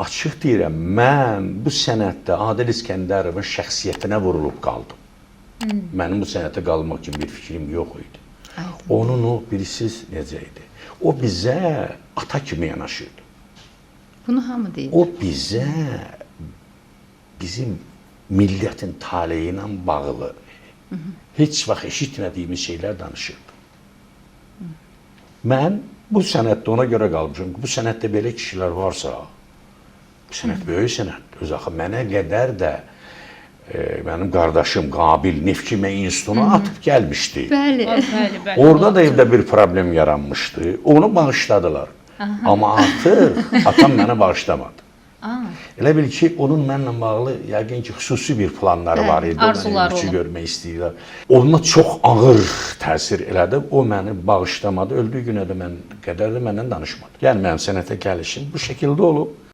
açıq deyirəm, mən bu sənətdə Adil İskəndərovun şəxsiyyətinə vurulub qaldım. Mənim bu sənətə qalmaq kimi bir fikrim yox idi. Onun o bilirsiniz necə idi? O bizə ata kimi yanaşırdı. Bunu hamı deyir. O bizə bizim millətin taleyi ilə bağlı heç vaxt eşitmədiyimiz şeylər danışırdı. Mən bu sənətdə ona görə qalmışam ki, bu sənətdə belə kişilər varsa, bu sənət böyük sənətdir. Öz axı mənə qədər də mənim qardaşım Qabil Neft Kimya İnstitutuna atıb gəlmişdi. Bəli. Bəli. Orada da evdə bir problem yaranmışdı. Onu bağışladılar. Amma artıq atam mənə bağışlamadı. Elə bil ki, onun mənlə bağlı yəqin ki, xüsusi bir planları var idi. Arzuları olub. Görmək istəyirlər. Ona çox ağır təsir elədi. O məni bağışlamadı. Öldüyü günə də mən qədər də məndən danışmadı. Yəni mənim sənətə gəlişim bu şəkildə olub.